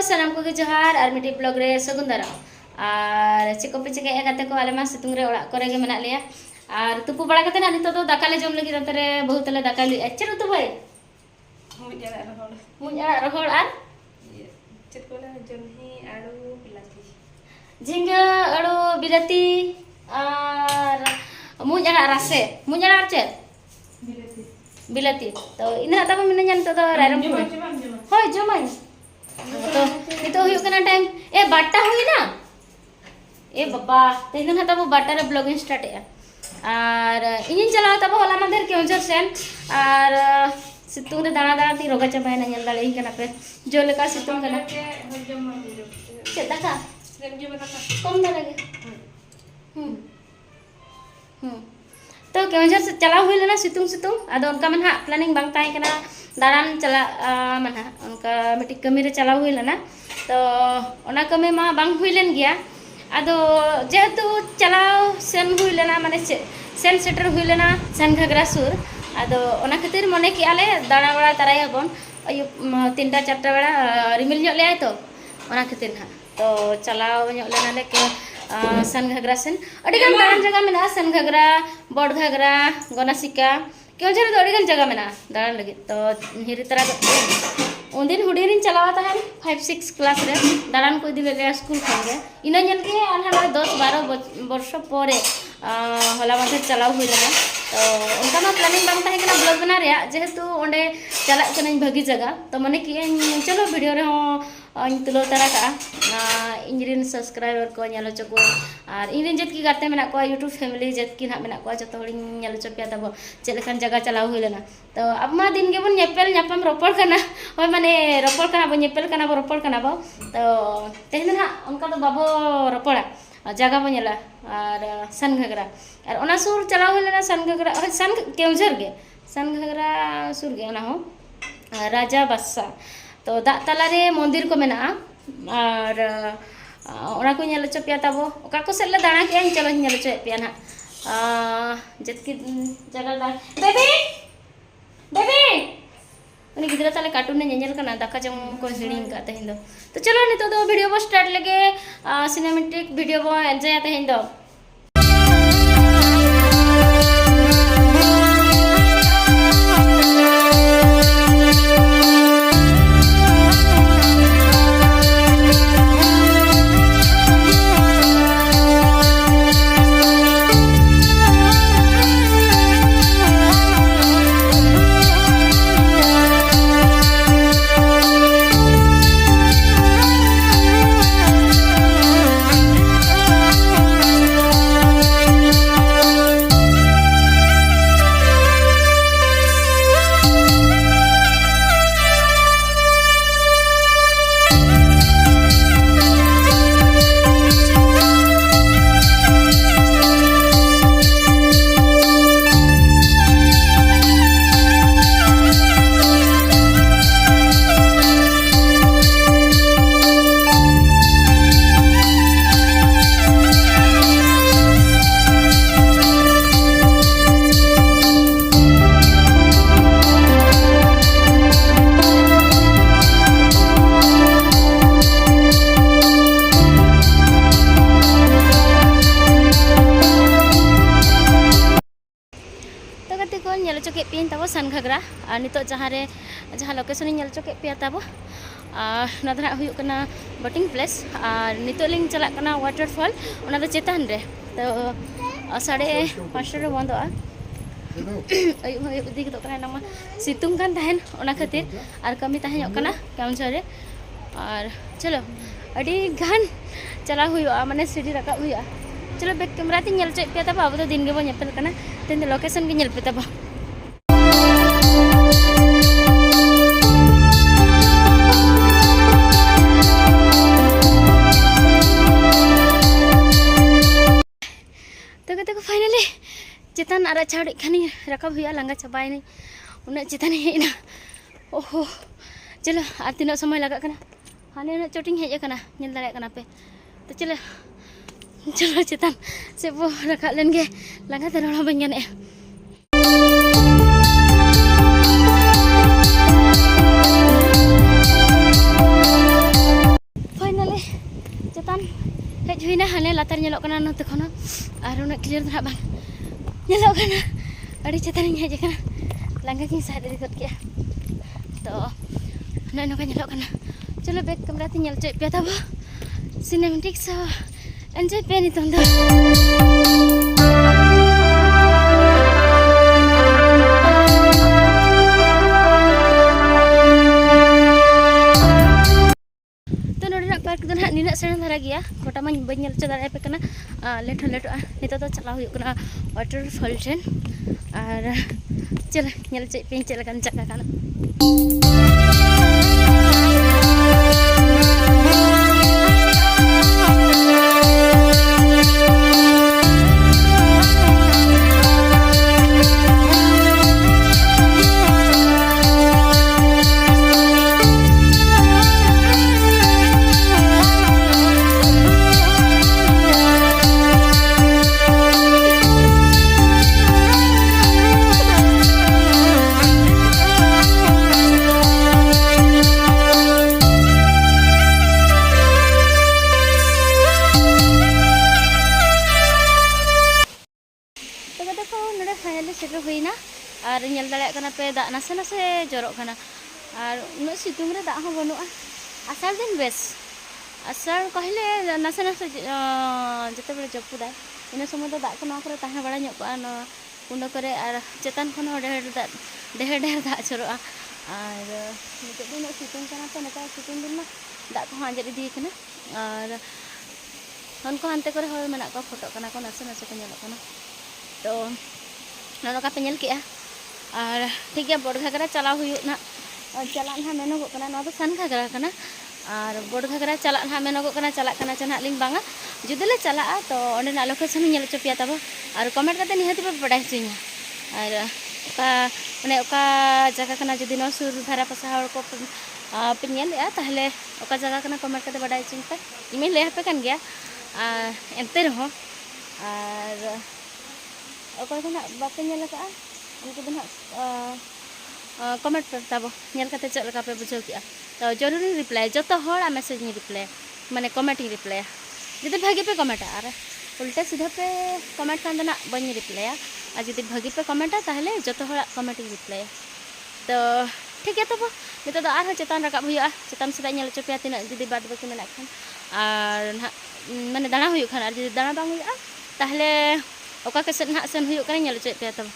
sanam ko johar ar midi blog re sagun dara ar cheko pe cheke ekate ko ale ma situng re orak kore ge menak leya ar tupu bala kate na nito do daka le jom lagi antare bahut le daka lu cher tu boy muj arak rohol ar chet ko la jonhi alu bilati jingga alu bilati ar muj arak rase muj arak chet bilati to ina ta mina nyan to do raram hoy jomai तो itu huyuk kana time batta hui na baba tehin na tabo batta re blogging start ya ar inin chala tabo hola mader keonjhar sen ar situng re dana dana ti roga chabai na nyal dale kana pe jo leka situng kana cheta ka kom dale ge तो केवंझर से चला हुई लेना सितुंग सितुंग आदो उनका मन हा planning बांग ताई कना दारान चला मन हा उनका मिट्टी कमी रे चला हुई लेना तो ओना कमी मा बांग हुई लेन गया आदो जेहेतु चला सेन हुई लेना माने सेन सेटर हुई लेना सन घागरा सुर आदो ओना खातिर मने कि आले दाना बड़ा तराई हबन अयु 3टा 4टा बेड़ा रिमिल ᱧᱚᱜ लेय तो ओना खातिर हा तो चलाव ᱧᱚᱜ लेना ले के सन घागरा सेन अडिगान दारान जगह मेना सन घागरा बड़ घागरा गनासिका केवंझर दो अडिगान जगह मेना दारान लगे तो हिरी तरा उनदिन हुडीरिन चलावा तहन 5-6 क्लास रे दारान को इदी ले स्कूल खागे इना ñel के आना 10-12 वर्ष परे होला माथे चलाव हुई लेना तो उनका मा प्लानिंग बांग ताहे कना ब्लॉग बना रे जेहेतु ओंडे चला कना भागी जगह तो मने कि चलो वीडियो रे हो इन तुलो तरा का इंजरिन सब्सक्राइबर को ñalo चको और इंजरिन जत की गाते मेना को यूट्यूब फैमिली जत की ना मेना को जतो हड़ी ñalo चपिया तब चेलेखान जगह चलाव हुई लेना तो अब मा दिन के बन ñepel ñapam ropor kana होय माने ropor kana बो ñepel kana बो ropor kana बो तो तेहन ना उनका तो बाबो ropora जगह बो ñela और सन घागरा और ओना सुर चलाव हुई लेना सन घागरा सन केवंझर गे सन घागरा सुर गे ओना हो राजा बादशाह तो दा तालारे मंदिर को मेना और ओना को ñel चपिया तबो ओका को सेले दाना के चलो ñel चपिया ना जत की जगह दा बेबी बेबी उनी गिदरा ताले कार्टून ने ñel kana दाका जम को हिडिंग का तहिन दो तो चलो नितो दो वीडियो बो स्टार्ट लगे सिनेमैटिक वीडियो बो एंजॉय तहिन दो ñel चोके पिन तब सन घागरा और नितो जहाँ लोकेशन ñel चोके पिया तब ना दरा हुयुक कना बोटिंग प्लेस और नितो लिंग चला कना वाटरफॉल ओना दो चेतान रे तो 5:30 रे बंद अयुब इदी तो कना नमा सितुंग कान तहन ओना खातिर और कमी तहन कना केवंझर रे और चलो अडी गान चला हुयुआ माने सीढ़ी रका हुयुआ चलो बैक कैमरा ती ñel चोक पिया तब अब तो दिन के बो ñepel कना तेन लोकेशन के ñel पे तब तो फाइनली चेतान आरा छाड़ी खानी रकाब हुआ लांगा चाबाई नहीं उन्हें चेतान हेना ओहो चलो और तीन समय लगा हाने उन्हें चोटिंग हेज ñel दाड़े पे तो चलो चलो चेतान से वो रखा लेंगे लांगा ते रोड़ा बन गने latar nyelok kana note kono ar una clear na bang nyelok kana adi cetani hej kana langga king sa de kot kya to na no kan nyelok kana chalo back camera ti nyel cek pya tabo cinematic so enjoy pe ni tondo park dan hak nina senang lagi ya kota man banyak cerita apa kena leto itu tuh celah yuk kena water fountain ar cel nyel cek pencet kan cak kan seru huina ar nyel dalek kana pe dak nase jorok kana ar unu situng re dak ho banua asal den bes asal kahile nase jete bele jopu dai ina somo do dak kana kore tahna bada nyok ano kundo kore ar cetan kono deher dak joroa ar nite dino situng kana pe neta situng din ma dak ko anjir di kana ar hon ko ante kore hol menak ko foto kana ko nase ko nyelok kana to nono ka penyel ki ar ठीक है board Ghaghara चला हुई ना चला ना मेनो को कना तो सन घाघरा कना और बोर्ड घाघरा चला ना मेनो को कना चला कना चना लिंग बांगा जुदले चला तो ओंडे ना लोकेशन नेल चपिया तब और कमेंट करते निहति पे बडाय सिnya और का माने ओका जगह कना जुदी नो सुर धारा पासा हर को पेnyel या ताहले ओका जगह कना कमेंट करते बडाय सिं पे इमे ले हपे कन गया एंते रहो और ओका कना बापे नेल का उनको तो कमेंट करता बो नेल कते चल का पे बुझो किया तो जरूरी रिप्लाई जो तो हर मैसेज नि रिप्लाई माने कमेंट ही रिप्लाई जदि भागी पे कमेंट आर उल्टा सीधा पे कमेंट खान ना बनी रिप्लाई और जदि भागी पे कमेंट ताहले जो तो हर कमेंट ही रिप्लाई तो ठीक है तब नितो तो आर चेतान रकाब हुआ चेतान सदा नेल चोपिया तिना जदि बाद बाकी मेना खान और ना माने दाना हुई खान और जदि दाना बांग हुआ ताहले ओका के सेन ना सेन हुई खान नेल चोपिया तब